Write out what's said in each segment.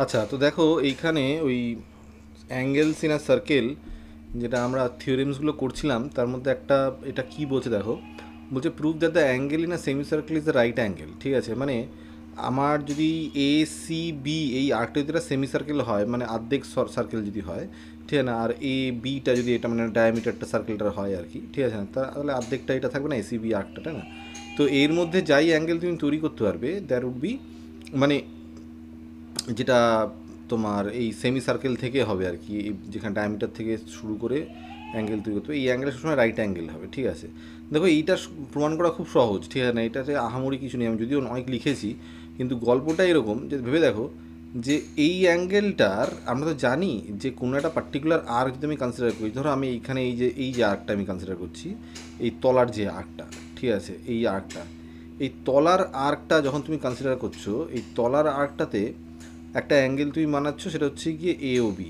আচ্ছা, তো দেখো এইখানে ওই অ্যাঙ্গেলস ইন আ সার্কেল যেটা আমরা থিওরেমসগুলো করছিলাম তার মধ্যে একটা, এটা কি বলছে দেখো, বলছে prove that the angle in a semi circle is the right angle. ঠিক আছে, মানে আমার যদি এ সি বি এই আর্কটা যদি একটা সেমি সার্কেল হয়, মানে অর্ধেক সার্কেল যদি হয়, ঠিক আছে না, আর এ বিটা যদি এটা মানে ডায়ামিটারটা সার্কেলটার হয় আর কি, ঠিক আছে না, তাহলে অর্ধেকটা এটা থাকবে না এসি বি আর্কটা, তাই না? তো এর মধ্যে যাই অ্যাঙ্গেল তুমি তৈরি করতে পারবে দ্যাট উড বি, মানে যেটা তোমার এই সেমি সার্কেল থেকে হবে আর কি, যেখানে ডায়ামিটার থেকে শুরু করে অ্যাঙ্গেল তৈরি করতে হবে, এই অ্যাঙ্গেলটা সবসময় রাইট অ্যাঙ্গেল হবে। ঠিক আছে, দেখো এইটা প্রমাণ করা খুব সহজ, ঠিক আছে না, এটাতে আহামরি কিছু নেই, আমি যদিও অনেক লিখেছি, কিন্তু গল্পটা এরকম যে ভেবে দেখো যে এই অ্যাঙ্গেলটার আমরা তো জানি যে কোনো একটা পার্টিকুলার আর্ক যদি আমি কনসিডার করি, ধরো আমি এইখানে এই যে আর্কটা আমি কনসিডার করছি, এই তলার যে আর্কটা, ঠিক আছে, এই আর্কটা, এই তলার আর্কটা যখন তুমি কনসিডার করছো, এই তলার আর্কটাতে একটা অ্যাঙ্গেল তুমি বানাচ্ছ, সেটা হচ্ছে গিয়ে এ ও বি।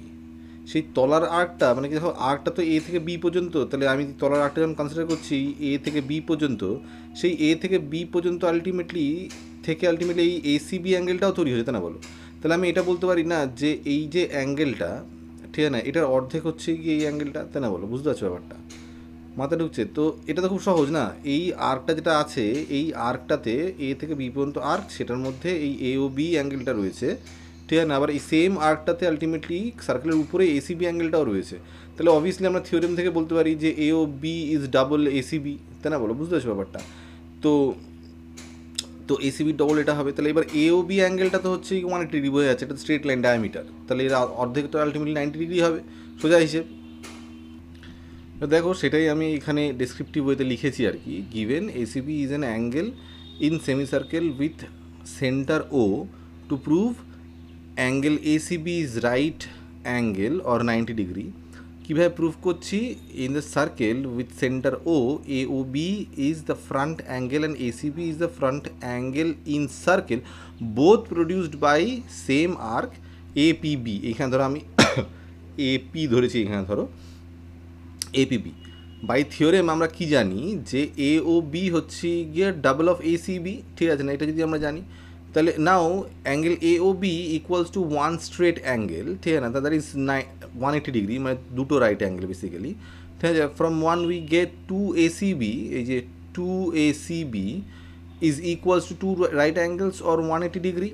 সেই তলার আর্কটা মানে কি, দেখো আর্কটা তো এ থেকে বি পর্যন্ত, তাহলে আমি তলার আর্কটা যখন কনসিডার করছি এ থেকে বি পর্যন্ত, সেই এ থেকে বি পর্যন্ত আলটিমেটলি এই এসিবি অ্যাঙ্গেলটাও তৈরি হয়েছে, তাই না বলো? তাহলে আমি এটা বলতে পারি না যে এই যে অ্যাঙ্গেলটা, ঠিক আছে না, এটার অর্ধেক হচ্ছে গিয়ে এই অ্যাঙ্গেলটা, তাই না বলো? বুঝতে পারছো ব্যাপারটা? মাথা ঢুকছে তো? এটা তো খুব সহজ না, এই আর্কটা যেটা আছে, এই আর্কটাতে এ থেকে বি পর্যন্ত আর্ক, সেটার মধ্যে এই এ ও বি অ্যাঙ্গেলটা রয়েছে, ঠিক আছে না? আবার এই সেম আর্কটাতে আলটিমেটলি সার্কেলের উপরে এসিবি অ্যাঙ্গেলটাও রয়েছে। তাহলে অবভিয়াসলি আমরা থিওরেম থেকে বলতে পারি যে এ O B is double ACB, তাই না বলো? বুঝতে পারছো ব্যাপারটা? তো তো এসিবি ডবল এটা হবে, তাহলে এবার এ ও বি অ্যাঙ্গেলটা তো হচ্ছে 180 ডিগ্রি বোঝা যাচ্ছে, এটা স্ট্রেট লাইন ডায়ামিটার, তাহলে এর অর্ধেক তো আলটিমেটলি 90 ডিগ্রি হবে, সোজা হিসেব। তো দেখো সেটাই আমি এখানে ডেসক্রিপটিভ ওয়েতে লিখেছি আর কি, given ACB is an angle in semi circle with centre O to prove angle ACB is right angle or 90 degree. কীভাবে প্রুভ করছি? In the circle with centre O, A O B is the front angle and ACB is the front angle in circle both produced by same arc APB. এখানে ধরো আমি AP ধরেছি, এখানে ধরো APB. By theorem আমরা কি জানি যে এ ও বি হচ্ছে গিয়ে double of A C B, ঠিক আছে না? এটা যদি আমরা জানি, তাহলে now angle A O B equals to one straight angle, ঠিক আছে না, দ্যাট ইজ 180 ডিগ্রি, মানে দুটো রাইট অ্যাঙ্গেল বেসিক্যালি, ঠিক আছে। From one we get two A C B, এই যে two A C B is equals to two right angles or 180 degree,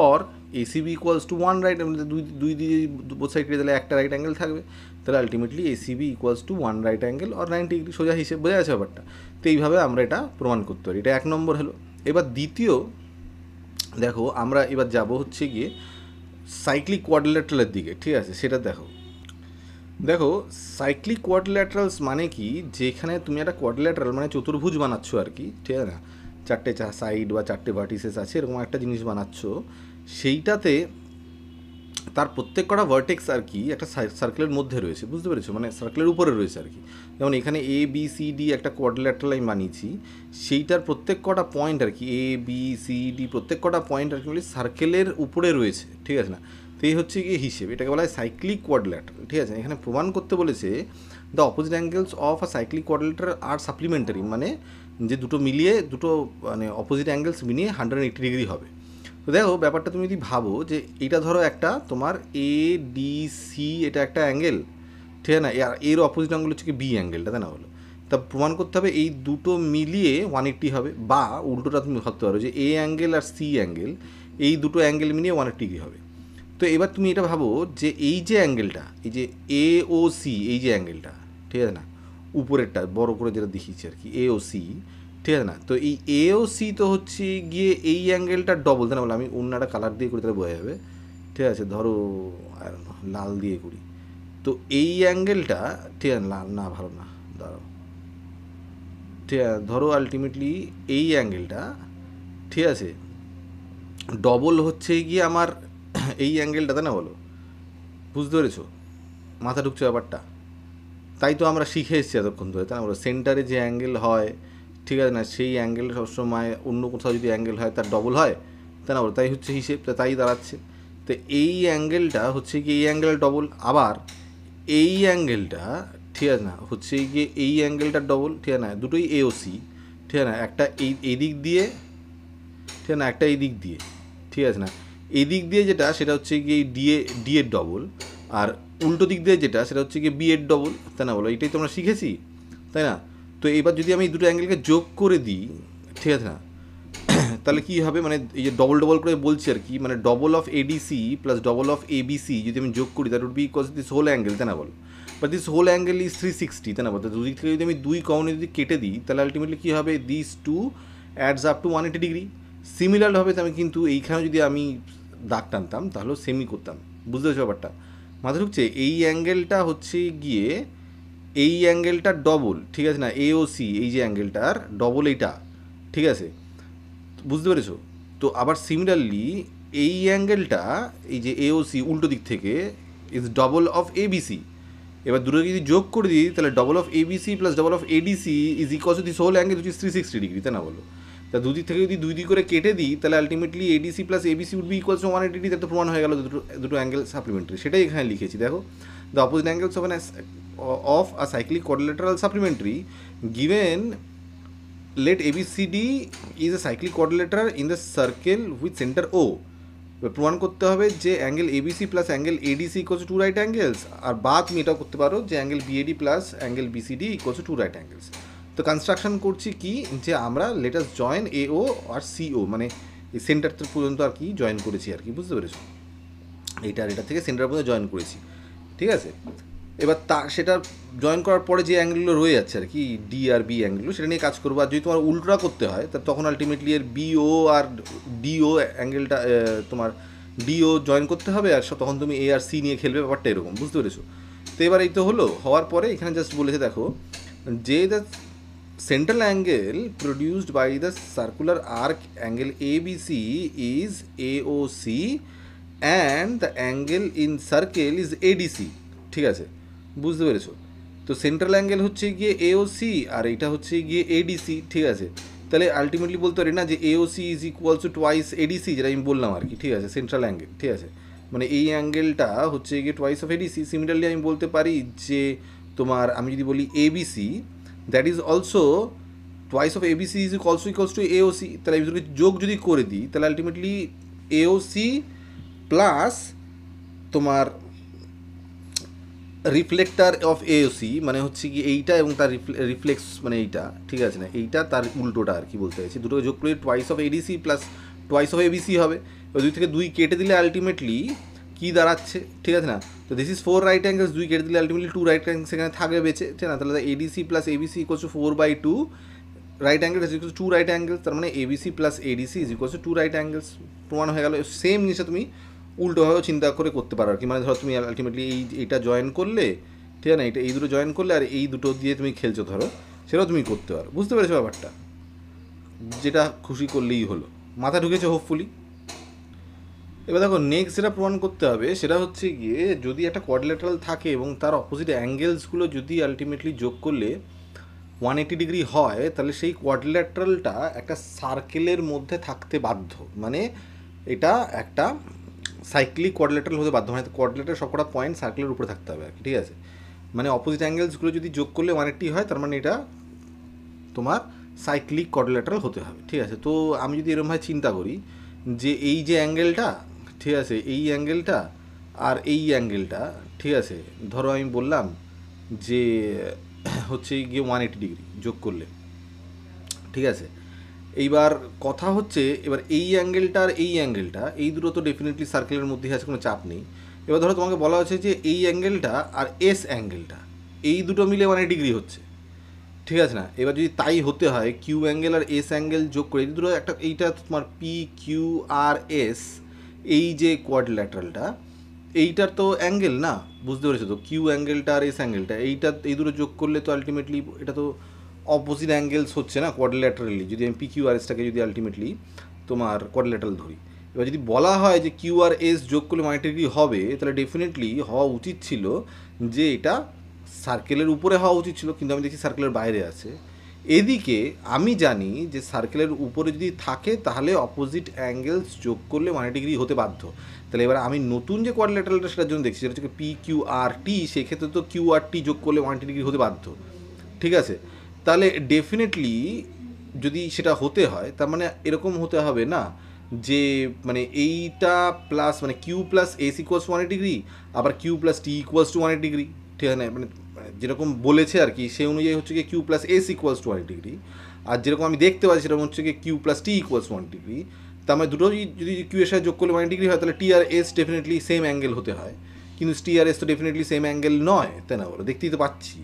or ACB equals to one right, দুই দুই দিয়ে both side কেটে দিলে একটা রাইট অ্যাঙ্গেল থাকবে, তাহলে ultimately ACB equals to one right angle or 90 degree, সোজা হিসেবে বোঝা যাচ্ছে ব্যাপারটা? তো এইভাবে আমরা এটা প্রমাণ করতে পারি, এটা এক নম্বর হলো। এবার দ্বিতীয়, দেখো আমরা এবার যাব হচ্ছে গিয়ে সাইক্লিক কোয়াড্রিল্যাটারালের দিকে, ঠিক আছে? সেটা দেখো, দেখো সাইক্লিক কোয়াড্রিল্যাটারালস মানে কি, যেখানে তুমি একটা কোয়াড্রিল্যাটারাল মানে চতুর্ভুজ বানাচ্ছ আর কি, ঠিক আছে না, চারটে সাইড বা চারটে ভার্টিসেস আছে, এরকম একটা জিনিস বানাচ্ছ, সেইটাতে তার প্রত্যেক কটা ভার্টেক্স আর কি একটা সার্কেলের মধ্যে রয়েছে, বুঝতে পেরেছো? মানে সার্কেলের উপরে রয়েছে আর কি। যেমন এখানে এ বি সি ডি একটা কোয়াড্রিল্যাটারাল আমি বানিয়েছি, সেইটার প্রত্যেক কটা পয়েন্ট আর কি, এ বি সি ডি প্রত্যেক কটা পয়েন্ট আর কি সার্কেলের উপরে রয়েছে, ঠিক আছে না? তো এই হচ্ছে গিয়ে হিসেব, এটাকে বলা হয় সাইক্লিক কোয়াড্রিল্যাটারাল, ঠিক আছে? এখানে প্রমাণ করতে বলেছে the opposite angles of a cyclic quadrilateral are supplementary, মানে যে দুটো মিলিয়ে, দুটো মানে অপোজিট অ্যাঙ্গেলস মিলিয়ে 180 ডিগ্রি হবে। তো দেখো ব্যাপারটা তুমি যদি ভাবো যে এইটা ধরো একটা তোমার এ ডি সি, এটা একটা অ্যাঙ্গেল, ঠিক আছে না, আর এর অপোজিট অ্যাঙ্গেল হচ্ছে কি বি অ্যাঙ্গেলটা, তাই না বলো? তা প্রমাণ করতে হবে এই দুটো মিলিয়ে 180 হবে, বা উল্টোটা তুমি ভাবতে পারো যে এ অ্যাঙ্গেল আর সি অ্যাঙ্গেল, এই দুটো অ্যাঙ্গেল মিলিয়ে 180 ডিগ্রি হবে। তো এবার তুমি এটা ভাবো যে এই যে অ্যাঙ্গেলটা, এই যে এ ও সি, এই যে অ্যাঙ্গেলটা, ঠিক আছে না, উপরেরটা বড় করে যেটা দেখিয়েছি আর কি, এ ও সি, ঠিক আছে না? তো এই এ ও সি তো হচ্ছে গিয়ে এই অ্যাঙ্গেলটা ডবল, তাই না বলো? আমি অন্য একটা কালার দিয়ে করি তাহলে বোঝা যাবে, ঠিক আছে? ধরো লাল দিয়ে করি, তো এই অ্যাঙ্গেলটা, ঠিক আছে, লাল না ভালো না, দাঁড়াও, ঠিক আছে, ধরো আলটিমেটলি এই অ্যাঙ্গেলটা, ঠিক আছে, ডবল হচ্ছে গিয়ে আমার এই অ্যাঙ্গেলটা, তাই না বলো? বুঝতে পেরেছো? মাথা ঢুকছে ব্যাপারটা? তাই তো আমরা শিখে এসেছি এতক্ষণ ধরে, তাই না বলো? সেন্টারে যে অ্যাঙ্গেল হয়, ঠিক আছে না, সেই অ্যাঙ্গেল সবসময় অন্য কোথাও যদি অ্যাঙ্গেল হয় তার ডবল হয়, তাই না বলো? তাই হচ্ছে হিসেব, তাই দাঁড়াচ্ছে। তো এই অ্যাঙ্গেলটা হচ্ছে কি এই অ্যাঙ্গেল ডবল, আবার এই অ্যাঙ্গেলটা, ঠিক আছে না, হচ্ছে গিয়ে এই অ্যাঙ্গেলটা ডবল, ঠিক আছে না, দুটোই এ ও সি, ঠিক আছে না, একটা এই দিক দিয়ে, ঠিক আছে না, একটা এই দিক দিয়ে, ঠিক আছে না, এদিক দিয়ে যেটা সেটা হচ্ছে গিয়ে ডি এর ডবল, আর উল্টো দিক দিয়ে যেটা সেটা হচ্ছে গিয়ে বি এর ডবল, তাই না বলো? এটাই তো আমরা শিখেছি, তাই না? তো এবার যদি আমি এই দুটো অ্যাঙ্গেলকে যোগ করে দিই, ঠিক আছে না, তাহলে কী হবে, মানে এই যে ডবল ডবল করে বলছি আর কি, মানে double of ADC plus double of ABC যদি আমি যোগ করি, that would be equals this whole angle, তাই না বলো? But this whole angle is 360, তাই না বলতো? দুদিক থেকে যদি আমি 2 কমনে যদি কেটে দিই, তাহলে আলটিমেটলি কী হবে, this 2 adds up to 180 degree. সিমিলারভাবে আমি কিন্তু এইখানে যদি আমি দাগ টানতাম তাহলেও সেমই করতাম। বুঝতে পারছো ব্যাপারটা? মাথা ঢুকছে? এই অ্যাঙ্গেলটা হচ্ছে গিয়ে এই অ্যাঙ্গেলটার ডবল, ঠিক আছে না, এওসি, এই যে অ্যাঙ্গেলটার ডবল এইটা, ঠিক আছে? বুঝতে পেরেছো? তো আবার সিমিলারলি এই অ্যাঙ্গেলটা, এই যে এওসি উল্টো দিক থেকে, ইজ ডবল অফ এবিসি। এবার দুটো যদি যোগ করে দিই, তাহলে double of ABC plus double of ADC is equals to this whole angle which is 360 degree, তাই না বলো? তা দুদিক থেকে যদি দুই দিক করে কেটে দিই, তাহলে ultimately ADC plus ABC would be equals to 180 degree. তার তো প্রমাণ হয়ে গেল দুটো দুটো অ্যাঙ্গেল সাপ্লিমেন্টারি। সেটাই এখানে লিখেছি, দেখো, the opposite angles of a cyclic quadrilateral supplementary given, let ABCD is a cyclic quadrilateral in the circle with center O. প্রমাণ করতে হবে যে angle ABC plus angle ADC equals to right angles, আর বা তুমি এটাও করতে পারো যে angle BAD plus angle BCD equals to right angles. তো কনস্ট্রাকশন করছি কি, যে আমরা লেটাস জয়েন এও আর সিও, মানে এই সেন্টার পর্যন্ত আর কি জয়েন করেছি আর কি, বুঝতে পেরেছো? এইটার এটা থেকে সেন্টার পর্যন্ত জয়েন করেছি, ঠিক আছে? এবার সেটা জয়েন করার পরে যে অ্যাঙ্গেলগুলো রয়ে যাচ্ছে আর কি, ডি আর বি অ্যাঙ্গেলগুলো, সেটা নিয়ে কাজ করবো। আর যদি তোমার উল্টোটা করতে হয়, তা তখন আলটিমেটলি এর বিও আর ডিও অ্যাঙ্গেলটা তোমার ডিও জয়েন করতে হবে, আর তখন তুমি এ আর সি নিয়ে খেলবে, ব্যাপারটা এরকম, বুঝতে পেরেছো? তো এবার এই তো হলো, হওয়ার পরে এখানে জাস্ট বলেছে দেখো, যে the central angle produced by the circular arc angle A B C is A O C and the angle in circle is ADC, ঠিক আছে? বুঝতে পেরেছো? তো সেন্ট্রাল অ্যাঙ্গেল হচ্ছে গিয়ে এওসি আর এইটা হচ্ছে গিয়ে এডিসি, ঠিক আছে? তাহলে আলটিমেটলি বলতে পারি না যে AOC is equals two twice ADC, যেটা আমি বললাম আর কি, ঠিক আছে? সেন্ট্রাল অ্যাঙ্গেল, ঠিক আছে, মানে এই অ্যাঙ্গেলটা হচ্ছে গিয়ে টোয়াইস অফ এডিসি। সিমিলারলি আমি বলতে পারি যে তোমার, আমি যদি বলি ABC, that is also twice of ABC is also equals to AOC. তাহলে এই দুটোকে যোগ যদি করে দিই, তাহলে আলটিমেটলি এওসি প্লাস তোমার রিফ্লেক্টার অফ এওসি, মানে হচ্ছে কি এইটা এবং তার রিফ্লেক্স মানে এইটা, ঠিক আছে না, এইটা তার উল্টোটা আর কি বলতে চাইছি। দুটোকে যোগ করে twice of ADC plus twice of ABC হবে। ওই দুই থেকে দুই কেটে দিলে আলটিমেটলি কী দাঁড়াচ্ছে, ঠিক আছে না? তো দিস ইজ 4 রাইট অ্যাঙ্গেলস, দুই কেটে দিলে আলটিমেটলি 2 রাইট অ্যাঙ্গেলস সেখানে থাকবে বেঁচে, ঠিক না? তাহলে ADC plus ABC equals to 4/2 right angle is equals two 2 right angles, তার মানে ABC plus ADC is equals two 2 right angles. প্রমাণ হয়ে গেল। সেম জিনিসটা তুমি উল্টোভাবেও চিন্তা করে করতে পারো আর কি, মানে ধরো তুমি আলটিমেটলি এইটা জয়েন করলে, ঠিক আছে না, এটা এই দুটো জয়েন করলে আর এই দুটো দিয়ে তুমি খেলছো ধরো, সেটাও তুমি করতে পারো। বুঝতে পেরেছো ব্যাপারটা? যেটা খুশি করলেই হলো। মাথা ঢুকেছে হোপফুলি? এবার দেখো, নেক্সট যেটা প্রমাণ করতে হবে সেটা হচ্ছে গিয়ে, যদি একটা কোয়াড্রিল্যাটারাল থাকে এবং তার অপোজিট অ্যাঙ্গেলসগুলো যদি আলটিমেটলি যোগ করলে 180 ডিগ্রি হয়, তাহলে সেই কোয়াড্রিল্যাটারালটা একটা সার্কেলের মধ্যে থাকতে বাধ্য। মানে এটা একটা সাইক্লিক কোয়াড্রিল্যাটারাল হতে বাধ্য, মানে কোয়াড্রিল্যাটারাল সবকটা পয়েন্ট সার্কেলের উপরে থাকতে হবে আর কি, ঠিক আছে? মানে অপোজিট অ্যাঙ্গেলসগুলো যদি যোগ করলে 180 হয়, তার মানে এটা তোমার সাইক্লিক কোয়াড্রিল্যাটারাল হতে হবে, ঠিক আছে? তো আমি যদি এরকমভাবে চিন্তা করি যে এই যে অ্যাঙ্গেলটা, ঠিক আছে, এই অ্যাঙ্গেলটা আর এই অ্যাঙ্গেলটা, ঠিক আছে, ধরো আমি বললাম যে হচ্ছে গিয়ে 180 ডিগ্রি যোগ করলে, ঠিক আছে? এইবার কথা হচ্ছে, এবার এই অ্যাঙ্গেলটা আর এই অ্যাঙ্গেলটা, এই দুটো তো ডেফিনেটলি সার্কেলের মধ্যেই আছে, কোনো চাপ নেই। এবার ধরো তোমাকে বলা হচ্ছে যে এই অ্যাঙ্গেলটা আর এস অ্যাঙ্গেলটা, এই দুটো মিলে 180 ডিগ্রি হচ্ছে, ঠিক আছে না? এবার যদি তাই হতে হয়, কিউ অ্যাঙ্গেল আর এস অ্যাঙ্গেল যোগ করে এই দুটো একটা, এইটা তোমার পি কিউ আর এস, এই যে কোয়াড্রিল্যাটারালটা, এইটার তো অ্যাঙ্গেল না, বুঝতে পেরেছো তো? কিউ অ্যাঙ্গেলটা আর এস অ্যাঙ্গেলটা, এইটা এই দুটো যোগ করলে তো আলটিমেটলি এটা তো অপোজিট অ্যাঙ্গেলস হচ্ছে না কোয়াড্রিল্যাটারালি, যদি আমি পি কিউ আর এসটাকে যদি আলটিমেটলি তোমার কোয়াড্রিল্যাটারাল ধরি। এবার যদি বলা হয় যে কিউ আর এস যোগ করলে 180 ডিগ্রি হবে, তাহলে ডেফিনেটলি হওয়া উচিত ছিল যে এটা সার্কেলের উপরে হওয়া উচিত ছিল, কিন্তু আমি দেখি সার্কেলের বাইরে আছে। এদিকে আমি জানি যে সার্কেলের উপরে যদি থাকে তাহলে অপোজিট অ্যাঙ্গেলস যোগ করলে 180 ডিগ্রি হতে বাধ্য। তাহলে এবার আমি নতুন যে কোয়াড্রিল্যাটারালটা সেটার জন্য দেখছি, সেটা হচ্ছে পি কিউ আর টি, সেক্ষেত্রে তো কিউ আর টি যোগ করলে 180 ডিগ্রি হতে বাধ্য, ঠিক আছে? তাহলে ডেফিনেটলি যদি সেটা হতে হয়, তার মানে এরকম হতে হবে না যে মানে এইটা প্লাস মানে Q plus S equals to 180 degree, আবার Q plus T equals to 180 degree, ঠিক আছে? মানে যেরকম বলেছে আর কি সেই অনুযায়ী হচ্ছে কি Q plus S equals to 180 degree, আর যেরকম আমি দেখতে পাচ্ছি সেরকম হচ্ছে কি Q plus T equals to 180 degree. তার মানে দুটো যদি কিউ এর সাথে যোগ করলে 180 ডিগ্রি হয়, তাহলে টি আর এস ডেফিনেটলি সেম অ্যাঙ্গেল হতে হয়, কিন্তু টি আর এস তো ডেফিনেটলি সেম অ্যাঙ্গেল নয়, তাই না? বলো, দেখতেই তো পাচ্ছি।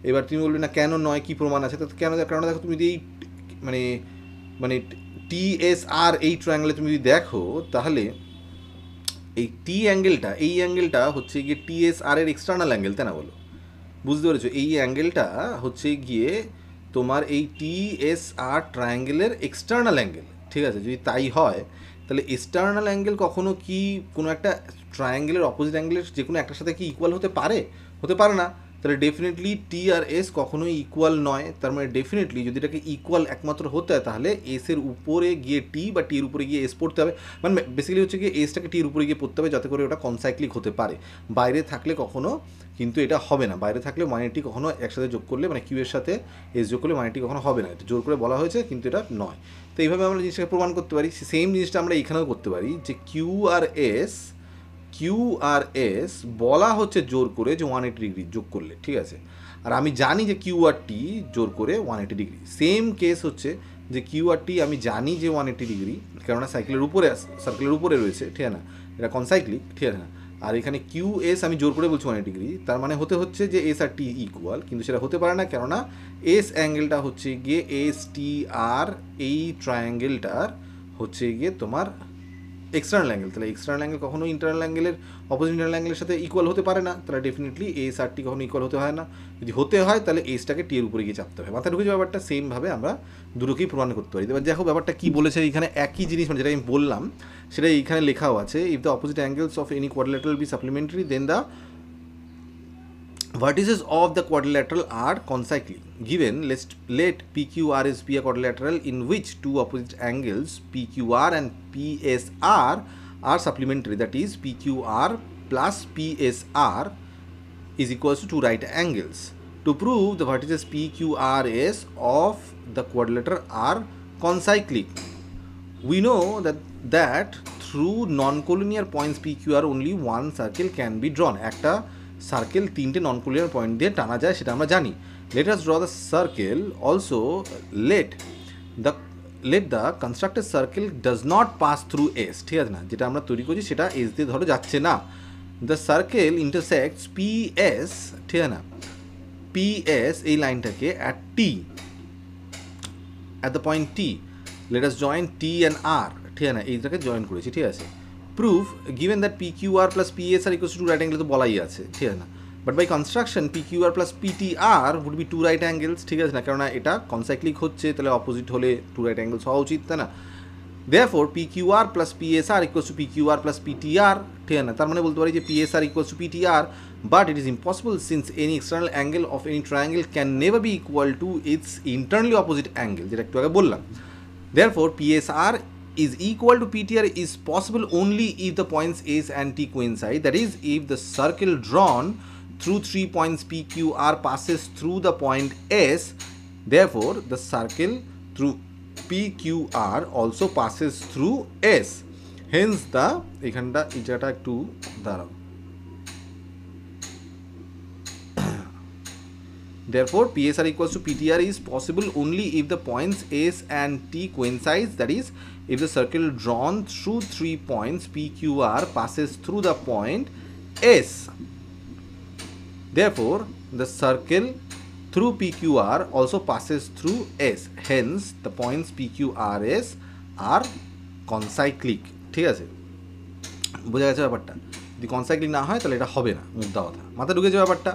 এবার তুমি বলবে না কেন নয়, কী প্রমাণ আছে? তো কেন, কারণ দেখো তুমি যদি এই মানে মানে টি এস আর এই ট্রায়াঙ্গেলে তুমি যদি দেখো, তাহলে এই টি অ্যাঙ্গেলটা, এই অ্যাঙ্গেলটা হচ্ছে গিয়ে টি এস আর এর এক্সটার্নাল অ্যাঙ্গেল, তাই না? বলো, বুঝতে পেরেছো? এই অ্যাঙ্গেলটা হচ্ছে গিয়ে তোমার এই টি এস আর ট্রায়াঙ্গেলের এক্সটার্নাল অ্যাঙ্গেল, ঠিক আছে? যদি তাই হয় তাহলে এক্সটার্নাল অ্যাঙ্গেল কখনো কি কোনো একটা ট্রায়াঙ্গেলের অপোজিট অ্যাঙ্গেলের যে কোনো একটার সাথে কি ইকুয়াল হতে পারে? হতে পারে না। তাহলে ডেফিনেটলি টি আর এস কখনোই ইকুয়াল নয়। তার মানে ডেফিনেটলি যদি এটাকে ইকুয়াল একমাত্র হতে হয়, তাহলে এসের উপরে গিয়ে টি বা টির উপরে গিয়ে এস পড়তে হবে। মানে বেসিক্যালি হচ্ছে গিয়ে এসটাকে টির উপরে গিয়ে পড়তে হবে, যাতে করে ওটা কনসাইক্লিক হতে পারে। বাইরে থাকলে কখনো কিন্তু এটা হবে না। বাইরে থাকলে মাইনেটি কখনো একসাথে যোগ করলে, মানে কিউ এর সাথে এস যোগ করলে মাইনেটি কখনো হবে না। এটা জোর করে বলা হয়েছে, কিন্তু এটা নয়। তো এইভাবে আমরা জিনিসটাকে প্রমাণ করতে পারি। সেম জিনিসটা আমরা এখানেও করতে পারি, যে কিউ আর এস বলা হচ্ছে জোর করে যে 180 ডিগ্রি যোগ করলে, ঠিক আছে? আর আমি জানি যে কিউ আর টি জোর করে 180 ডিগ্রি। সেম কেস হচ্ছে যে কিউ আর টি আমি জানি যে 180 ডিগ্রি, কেননা সার্কেলের উপরে রয়েছে, ঠিক আছে না? এটা কনসাইক্লিক, ঠিক আছে না? আর এখানে কিউ এস আমি জোর করে বলছি 180 ডিগ্রি, তার মানে হচ্ছে যে এস আর টি ইকুয়াল, কিন্তু সেটা হতে পারে না, কেননা এস অ্যাঙ্গেলটা হচ্ছে গিয়ে এস টি আর এই ট্রায়াঙ্গেলটার হচ্ছে গিয়ে তোমার এক্সটার্নাল অ্যাঙ্গেল। তাহলে এক্সটার্নাল অ্যাঙ্গেল কখনো ইন্টারনাল অ্যাঙ্গেলের অপোজিট ইন্টারনাল অ্যাঙ্গেলের সাথে ইকুয়াল হতে পারে না। তাহলে ডেফিনেটলি এস আর টি কখনো ইকুয়াল হতে হয় না। যদি হতে হয় তাহলে এসটাকে টি এর উপরে গিয়ে চাপতে হয়। মাথায় ঢুকে যাওয়া ব্যাপারটা সেমভাবে আমরা দুটোকেই প্রমাণ করতে পারি। এবার দেখো ব্যাপারটা কী বলেছে এখানে, একই জিনিস মানে যেটা আমি বললাম সেটা এইখানে লেখাও আছে। If the opposite angles of any quadrilateral be supplementary, then the vertices of the quadrilateral are concyclic. Given, let PQRS be a quadrilateral in which two opposite angles PQR and PSR are supplementary, that is PQR plus PSR is equals to two right angles. To prove the vertices PQRS of the quadrilateral are concyclic, we know that through non-collinear points PQR only one circle can be drawn. একটা circle তিনটে নন collinear point দিয়ে টানা যায়, সেটা আমরা জানি। Let us draw the circle also. Let the constructed circle does not pass through S, ঠিক আছে না? যেটা আমরা তৈরি করছি সেটা এস দিয়ে ধরো যাচ্ছে না। The circle intersects P S, ঠিক আছে না? পি এস এই লাইনটাকে at T, at the point T. Let us join T and R, ঠিক আছে না? এইটাকে জয়েন করেছি, ঠিক আছে? Proof, given that PQR plus PS are equals to two right angles, তো বলাই আছে, ঠিক আছে না? But by construction PQR plus PTR would be two right angles, ঠিক আছে না? কেননা এটা কনসাইক্লিক হচ্ছে, তাহলে অপোজিট হলে টু রাইট অ্যাঙ্গেলস হওয়া উচিত, তাই না? Therefore PQR plus PSR equals to PQR plus PTR, ঠিক আছে না? তার মানে বলতে পারি যে PSR equals to PTR, but it is impossible since any external angle of any triangle can never be equal to its internally opposite angle, যেটা একটু আগে বললাম। Therefore PSR is equal to PTR is possible only if the points S and T coincide, that is if the circle drawn through 3 points PQR passes through the point S, therefore the circle through PQR also passes through S, hence the এখানটা এই জায়গাটা একটু দাঁড়াও। Therefore PSR equals to PTR is possible only if the points S and T coincides, that is if the circle drawn through 3 points PQR passes through the point S. Therefore the circle through PQR also passes through S, hence the points PQRS are concyclic, ঠিক আছে? বোঝা গেছে ব্যাপারটা? যদি কনসাইক্লিক না হয় তাহলে এটা হবে না, মুদ্রা কথা। মাথা ঢুকেছে ব্যাপারটা?